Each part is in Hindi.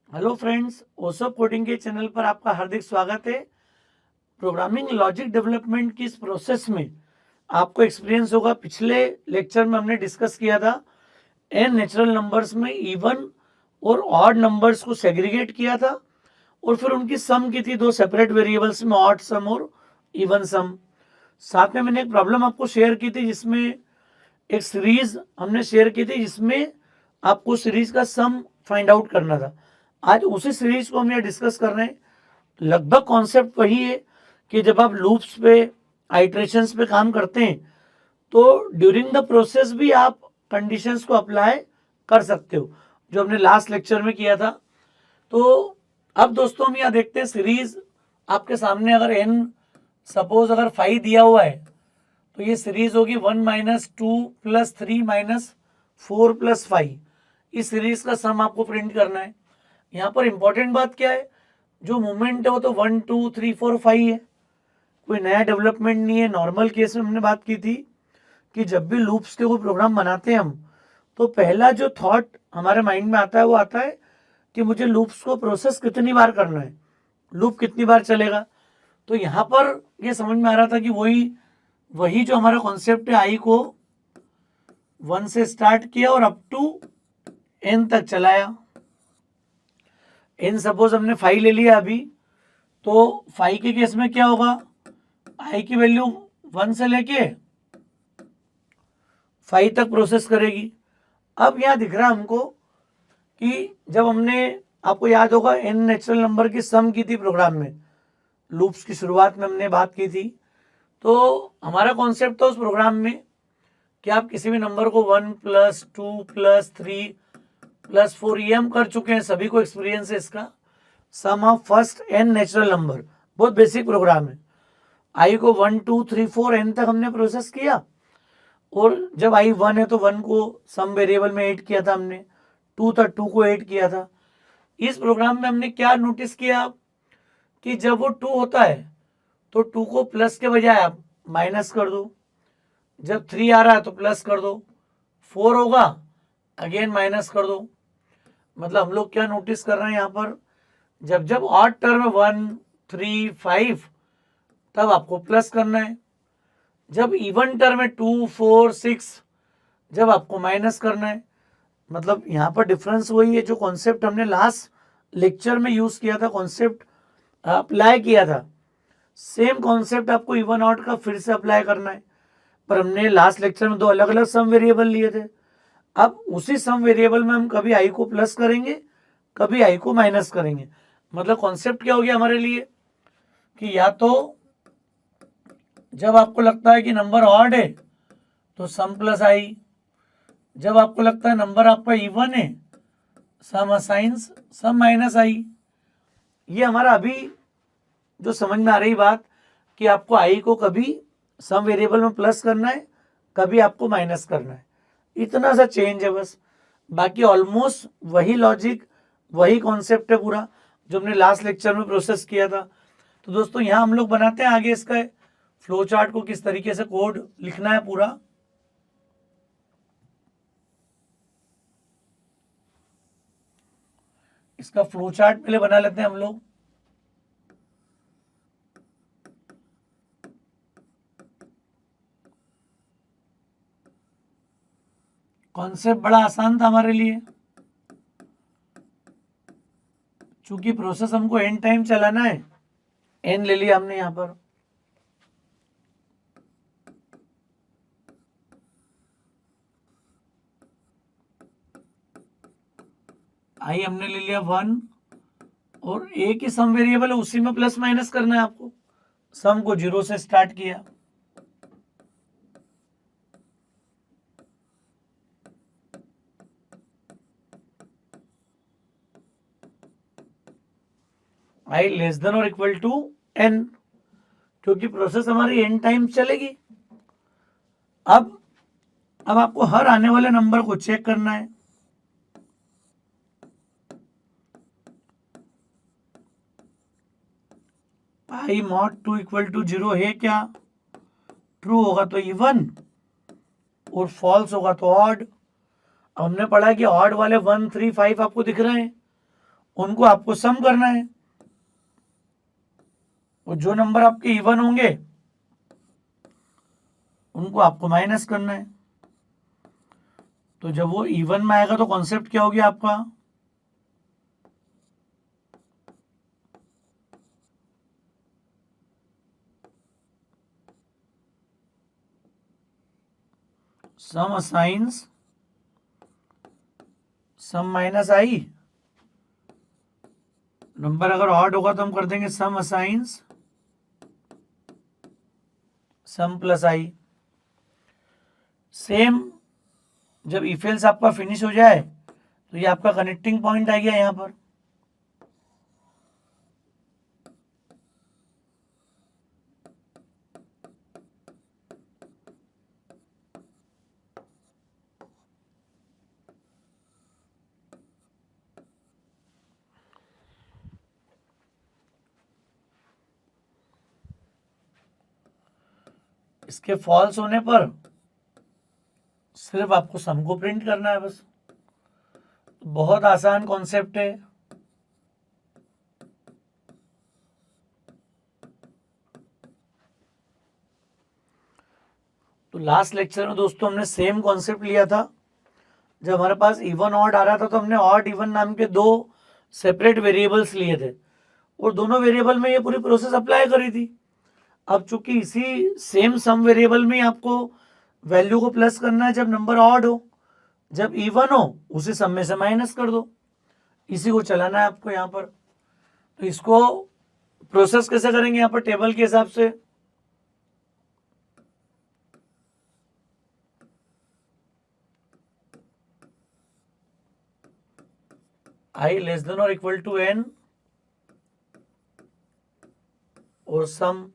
हेलो फ्रेंड्स, ओसो कोडिंग के चैनल पर आपका हार्दिक स्वागत है। प्रोग्रामिंग लॉजिक डेवलपमेंट की इस प्रोसेस में आपको एक्सपीरियंस होगा। पिछले लेक्चर में हमने डिस्कस किया था एन नेचुरल नंबर्स में इवन और ऑड नंबर्स को सेग्रीगेट किया था और फिर उनकी सम की थी दो सेपरेट वेरिएबल्स में, ऑड सम और इवन सम। साथ में मैंने एक प्रॉब्लम आपको शेयर की थी जिसमें एक सीरीज हमने शेयर की थी जिसमें आपको सीरीज का सम फाइंड आउट करना था। आज उसी सीरीज को हम यहाँ डिस्कस कर रहे हैं। लगभग कॉन्सेप्ट वही है कि जब आप लूप्स पे, आइट्रेशंस पे काम करते हैं तो ड्यूरिंग द प्रोसेस भी आप कंडीशंस को अप्लाई कर सकते हो, जो हमने लास्ट लेक्चर में किया था। तो अब दोस्तों हम यहाँ देखते हैं सीरीज आपके सामने अगर n सपोज अगर 5 दिया हुआ है तो ये सीरीज होगी 1 माइनस 2 प्लस 3 माइनस 4 प्लस 5। इस सीरीज का सम आपको प्रिंट करना है। यहाँ पर इंपॉर्टेंट बात क्या है, जो मूवमेंट है वो तो 1 2 3 4 5 है, कोई नया डेवलपमेंट नहीं है। नॉर्मल केस में हमने बात की थी कि जब भी लूप्स के कोई प्रोग्राम बनाते हैं हम, तो पहला जो थॉट हमारे माइंड में आता है वो आता है कि मुझे लूप्स को प्रोसेस कितनी बार करना है, लूप कितनी बार चलेगा। तो यहाँ पर ये समझ में आ रहा था कि वही जो हमारा कॉन्सेप्ट है, आई को 1 से स्टार्ट किया और अप टू n तक चलाया। n सपोज हमने 5 ले लिया अभी, तो 5 के केस में क्या होगा, i की वैल्यू 1 से लेके 5 तक प्रोसेस करेगी। अब यहाँ दिख रहा है हमको कि जब हमने, आपको याद होगा, n नेचुरल नंबर की सम की थी प्रोग्राम में, लूप्स की शुरुआत में हमने बात की थी। तो हमारा कॉन्सेप्ट था उस प्रोग्राम में कि आप किसी भी नंबर को 1 प्लस 2 प्लस 3 प्लस 4, ये हम कर चुके हैं, सभी को एक्सपीरियंस है इसका। Sum of first n natural number, बहुत बेसिक प्रोग्राम है। आई को 1 2 3 4 n तक हमने प्रोसेस किया और जब आई 1 है तो 1 को सम वेरिएबल में ऐड किया था हमने, 2 था 2 को ऐड किया था। इस प्रोग्राम में हमने क्या नोटिस किया कि जब वो 2 होता है तो 2 को प्लस के बजाय आप माइनस कर दो, जब 3 आ रहा है तो प्लस कर दो, 4 होगा अगेन माइनस कर दो। मतलब हम लोग क्या नोटिस कर रहे हैं यहाँ पर, जब जब ऑड टर्म है 1 3 5 तब आपको प्लस करना है, जब इवन टर्म है 2 4 6 जब आपको माइनस करना है। मतलब यहाँ पर डिफरेंस वही है जो कॉन्सेप्ट हमने लास्ट लेक्चर में यूज किया था, कॉन्सेप्ट अप्लाई किया था। सेम कॉन्सेप्ट आपको इवन आउट का फिर से अप्लाई करना है, पर हमने लास्ट लेक्चर में दो अलग अलग सम वेरिएबल लिए थे। अब उसी सम वेरिएबल में हम कभी आई को प्लस करेंगे, कभी आई को माइनस करेंगे। मतलब कॉन्सेप्ट क्या हो गया हमारे लिए कि या तो जब आपको लगता है कि नंबर ऑड है तो सम प्लस आई, जब आपको लगता है नंबर आपका इवन है सम असाइंस सम माइनस आई। ये हमारा अभी जो समझ में आ रही बात कि आपको आई को कभी सम वेरिएबल में प्लस करना है, कभी आपको माइनस करना है, इतना सा चेंज है बस। बाकी ऑलमोस्ट वही लॉजिक, वही कॉन्सेप्ट है पूरा जो हमने लास्ट लेक्चर में प्रोसेस किया था। तो दोस्तों यहाँ हम लोग बनाते हैं आगे इसका फ्लो चार्ट को, किस तरीके से कोड लिखना है पूरा। इसका फ्लो चार्ट पहले बना लेते हैं हम लोग। कॉन्सेप्ट बड़ा आसान था हमारे लिए, चूंकि प्रोसेस हमको एन टाइम चलाना है, एन ले लिया हमने यहां पर। आई हमने ले लिया 1 और एक ही सम वेरिएबल है, उसी में प्लस माइनस करना है आपको। सम को 0 से स्टार्ट किया, आई लेस देन और इक्वल टू एन, क्योंकि प्रोसेस हमारी एन टाइम चलेगी। अब आपको हर आने वाले नंबर को चेक करना है। पाई मॉड 2 इक्वल टू 0 है क्या, ट्रू होगा तो इवन और फॉल्स होगा तो ऑड। हमने पढ़ा कि ऑड वाले 1 3 5 आपको दिख रहे हैं उनको आपको सम करना है, और जो नंबर आपके इवन होंगे उनको आपको माइनस करना है। तो जब वो इवन में आएगा तो कॉन्सेप्ट क्या हो गया आपका, सम असाइंस सम माइनस आई। नंबर अगर ऑड होगा तो हम कर देंगे सम assigns some plus I. Same जब इफ एल्स आपका फिनिश हो जाए तो ये आपका कनेक्टिंग पॉइंट आ गया यहां पर। इसके फॉल्स होने पर सिर्फ आपको सम को प्रिंट करना है बस। बहुत आसान कॉन्सेप्ट है। तो लास्ट लेक्चर में दोस्तों हमने सेम कॉन्सेप्ट लिया था। जब हमारे पास इवन ऑड आ रहा था तो हमने ऑड इवन नाम के दो सेपरेट वेरिएबल्स लिए थे और दोनों वेरिएबल में ये पूरी प्रोसेस अप्लाई करी थी। अब चूंकि इसी सेम सम वेरिएबल में आपको वैल्यू को प्लस करना है जब नंबर ऑड हो, जब इवन हो उसे सम में से माइनस कर दो, इसी को चलाना है आपको यहाँ पर। तो इसको प्रोसेस कैसे करेंगे यहाँ पर टेबल के हिसाब से। I लेस देन और इक्वल टू n और सम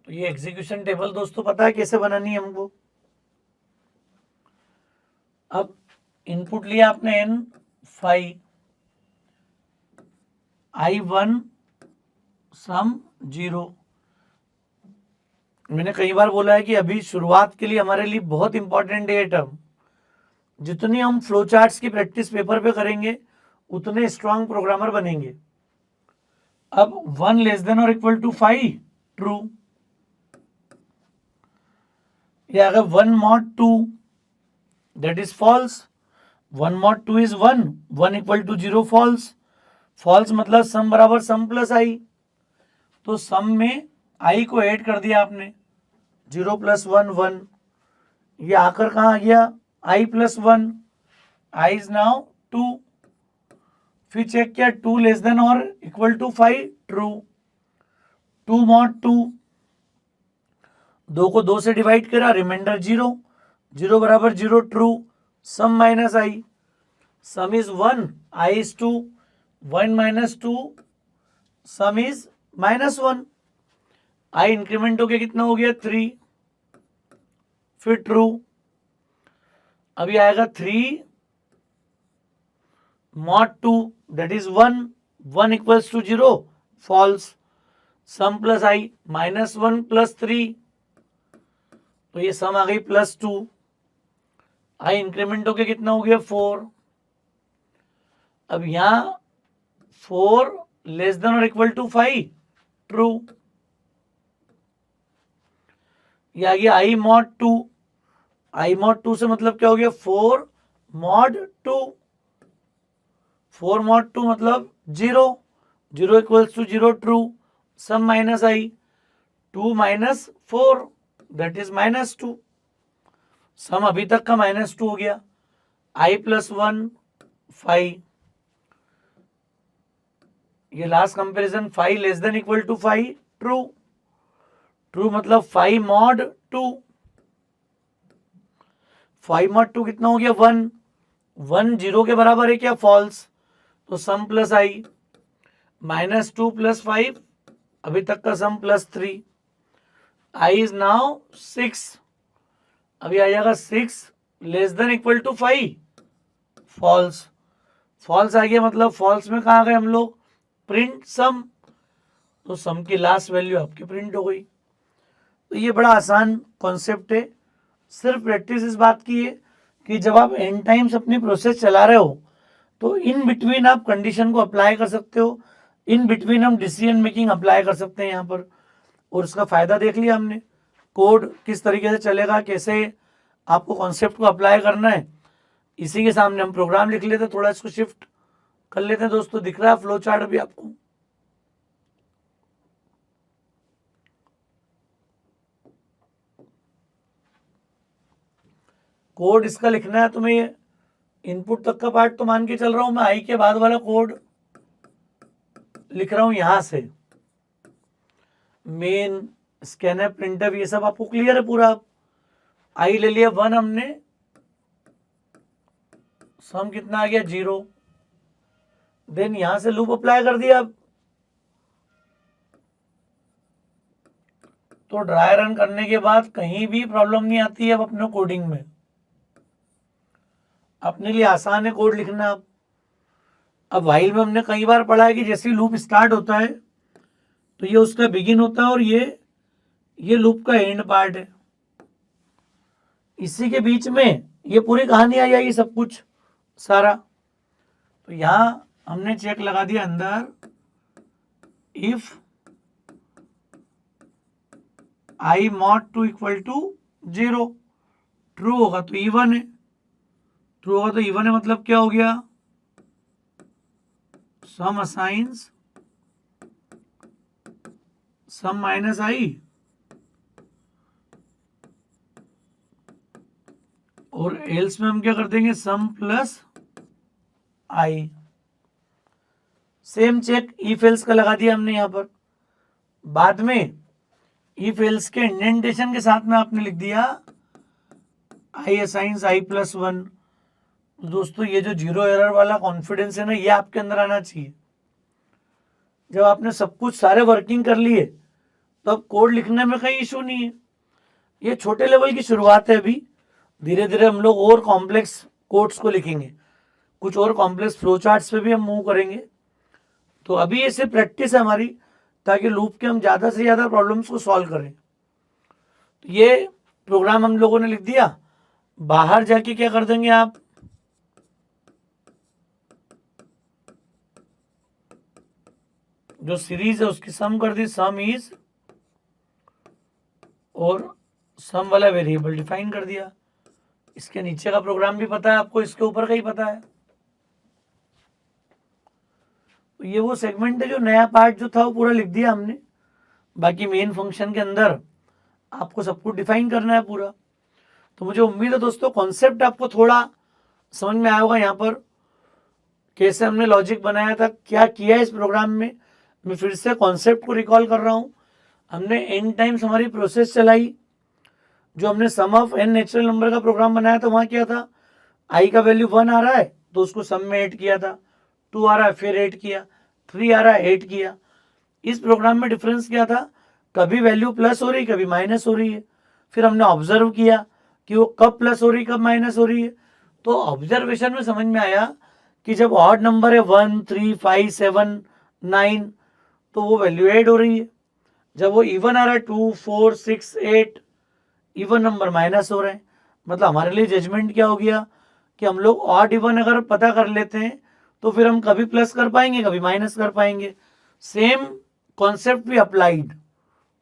तो ये एग्जीक्यूशन टेबल दोस्तों पता है कैसे बनानी है हमको। अब इनपुट लिया आपने n 5, I1 सम 0। मैंने कई बार बोला है कि अभी शुरुआत के लिए हमारे लिए बहुत इंपॉर्टेंट है ये टर्म। जितनी हम फ्लो चार्ट्स की प्रैक्टिस पेपर पे करेंगे उतने स्ट्रांग प्रोग्रामर बनेंगे। अब 1 लेस देन और इक्वल टू 5 ट्रू, या अगर 1 mod 2 that is false, 1 mod 2 is 1, 1 equal to 0 false. False मतलब सम बराबर सम प्लस आई। तो सम में आई को ऐड कर दिया आपने, 0 प्लस 1 1, ये आकर कहाँ आ गया आई प्लस 1, आई इज नाउ 2। फिर चेक किया 2 लेस देन और इक्वल टू 5 ट्रू, 2 mod 2, 2 को 2 से डिवाइड करा रिमाइंडर 0, 0 बराबर 0 true, sum minus i, sum is 1 i is 2, 1 minus 2 sum is -1, i increment हो गया कितना हो गया 3, फिर ट्रू। अभी आएगा 3 mod 2 that is 1, 1 equals to 0 false, sum plus i -1 plus 3, तो ये सम आ गई +2, आई इंक्रीमेंट हो गया कितना हो गया 4। अब यहां 4 लेस देन और इक्वल टू 5 ट्रू, ये आ गया आई mod 2, आई mod 2 से मतलब क्या हो गया 4 mod 2, 4 mod 2 मतलब 0, 0 equals to 0 true, sum minus i 2 minus 4 that is -2, sum अभी तक का -2 हो गया, आई प्लस 1 5, ये last comparison 5 less than equal to 5 true, true मतलब 5 mod 2, 5 mod 2 कितना हो गया 1, 1 0 के बराबर है क्या फॉल्स, तो सम प्लस आई -2 प्लस 5 अभी तक का सम +3, आई इज नाउ 6, अभी आ जाएगा 6 less than equal to 5 false, false आ गया मतलब फॉल्स में कहाँ गए हम लोग प्रिंट सम, तो सम की लास्ट वैल्यू आपकी प्रिंट हो गई। तो ये बड़ा आसान कॉन्सेप्ट है। सिर्फ प्रैक्टिस इस बात की है कि जब आप एन टाइम्स अपनी प्रोसेस चला रहे हो तो इन बिटवीन आप कंडीशन को अप्लाई कर सकते हो, इन बिटवीन हम डिसीजन मेकिंग अप्लाई कर सकते हैं यहाँ पर। और उसका फ़ायदा देख लिया हमने, कोड किस तरीके से चलेगा, कैसे आपको कॉन्सेप्ट को अप्लाई करना है। इसी के सामने हम प्रोग्राम लिख लेते हैं। थोड़ा इसको शिफ्ट कर लेते हैं दोस्तों, दिख रहा है फ्लो चार्ट अभी आपको। कोड इसका लिखना है तो मैं ये इनपुट तक का पार्ट तो मान के चल रहा हूं, मैं आई के बाद वाला कोड लिख रहा हूं यहां से। मेन, स्कैनर, प्रिंटर, ये सब आपको क्लियर है पूरा। आई ले लिया 1 हमने, सम कितना आ गया 0। देन यहां से लूप अप्लाई कर दिया। अब तो ड्राई रन करने के बाद कहीं भी प्रॉब्लम नहीं आती है अब अपने कोडिंग में। अपने लिए आसान है कोड लिखना। अब व्हाइल में हमने कई बार पढ़ा है कि जैसे ही लूप स्टार्ट होता है तो ये उसका बिगिन होता है और ये लूप का एंड पार्ट है। इसी के बीच में ये पूरी कहानी आ जाएगी, सब कुछ सारा। तो यहां हमने चेक लगा दिया अंदर, if i mod 2 equal to 0, true होगा तो इवन है, ट्रू होगा तो इवन है, मतलब क्या हो गया, सम असाइंस सम माइनस आई, और एल्स में हम क्या कर देंगे, sum plus I. Same check if else का लगा दिया हमने यहां पर। बाद में इफ एल्स के इंडेंटेशन के साथ में आपने लिख दिया आई असाइंस आई प्लस 1। दोस्तों ये जो 0 एरर वाला कॉन्फिडेंस है ना, ये आपके अंदर आना चाहिए। जब आपने सब कुछ सारे वर्किंग कर लिए तो अब कोड लिखने में कहीं इशू नहीं है। ये छोटे लेवल की शुरुआत है, अभी धीरे धीरे हम लोग और कॉम्प्लेक्स कोड्स को लिखेंगे, कुछ और कॉम्प्लेक्स फ्लो चार्ट्स पे भी हम मूव करेंगे। तो अभी ये सिर्फ प्रैक्टिस है हमारी, ताकि लूप के हम ज़्यादा से ज़्यादा प्रॉब्लम्स को सॉल्व करें। तो ये प्रोग्राम हम लोगों ने लिख दिया। बाहर जाके क्या कर देंगे आप, जो सीरीज है उसकी सम कर दी, सम इज, और सम वाला वेरिएबल डिफाइन कर दिया। इसके नीचे का प्रोग्राम भी पता है आपको, इसके ऊपर का ही पता है। तो ये वो सेगमेंट है, जो नया पार्ट जो था वो पूरा लिख दिया हमने। बाकी मेन फंक्शन के अंदर आपको सब कुछ डिफाइन करना है पूरा। तो मुझे उम्मीद है दोस्तों कॉन्सेप्ट आपको थोड़ा समझ में आया होगा। यहाँ पर कैसे हमने लॉजिक बनाया था, क्या किया इस प्रोग्राम में। मैं फिर से कॉन्सेप्ट को रिकॉल कर रहा हूँ। हमने एन टाइम्स हमारी प्रोसेस चलाई। जो हमने सम ऑफ एन नेचुरल नंबर का प्रोग्राम बनाया था, वहाँ क्या था, आई का वैल्यू 1 आ रहा है तो उसको सम में ऐड किया था, 2 आ रहा है फिर ऐड किया, 3 आ रहा है ऐड किया। इस प्रोग्राम में डिफरेंस क्या था, कभी वैल्यू प्लस हो रही कभी माइनस हो रही है। फिर हमने ऑब्जर्व किया कि वो कब प्लस हो रही कब माइनस हो रही है। तो ऑब्जर्वेशन में समझ में आया कि जब ऑड नंबर है 1, 3, 5, 7, 9 तो वो वैल्यू ऐड हो रही है। जब वो इवन आ रहा है 2, 4, 6, 8 इवन नंबर माइनस हो रहे हैं। मतलब हमारे लिए जजमेंट क्या हो गया कि हम लोग ऑड इवन अगर पता कर लेते हैं तो फिर हम कभी प्लस कर पाएंगे कभी माइनस कर पाएंगे। Same concept we applied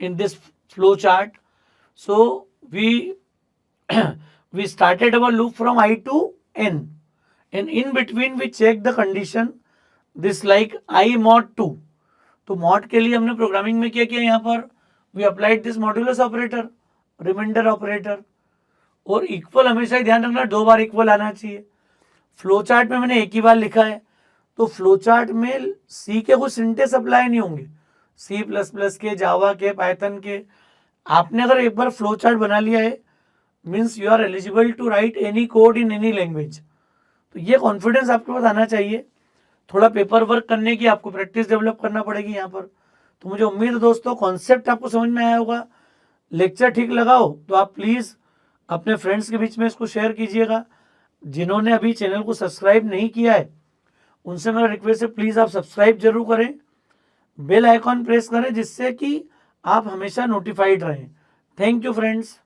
in this flow chart. So we started our loop from I to n, and in between we check the condition this like I mod 2. तो mod के लिए हमने प्रोग्रामिंग में क्या किया, यहाँ पर we applied this modulus operator, reminder operator. और इक्वल हमेशा ही ध्यान रखना 2 बार इक्वल आना चाहिए। फ्लो चार्ट में मैंने एक ही बार लिखा है, तो फ्लो चार्ट में सी के कुछ सिंटेक्स अप्लाई नहीं होंगे, सी प्लस प्लस के, जावा के, पाइथन के। आपने अगर एक बार फ्लो चार्ट बना लिया है means you are eligible to write any code in any language. तो ये कॉन्फिडेंस आपके पास आना चाहिए। थोड़ा पेपर वर्क करने की आपको प्रैक्टिस डेवलप करना पड़ेगी यहाँ पर। तो मुझे उम्मीद है दोस्तों कॉन्सेप्ट आपको समझ में आया होगा। लेक्चर ठीक लगा हो तो आप प्लीज़ अपने फ्रेंड्स के बीच में इसको शेयर कीजिएगा। जिन्होंने अभी चैनल को सब्सक्राइब नहीं किया है उनसे मेरा रिक्वेस्ट है, प्लीज़ आप सब्सक्राइब जरूर करें, बेल आइकॉन प्रेस करें, जिससे कि आप हमेशा नोटिफाइड रहें। Thank you friends.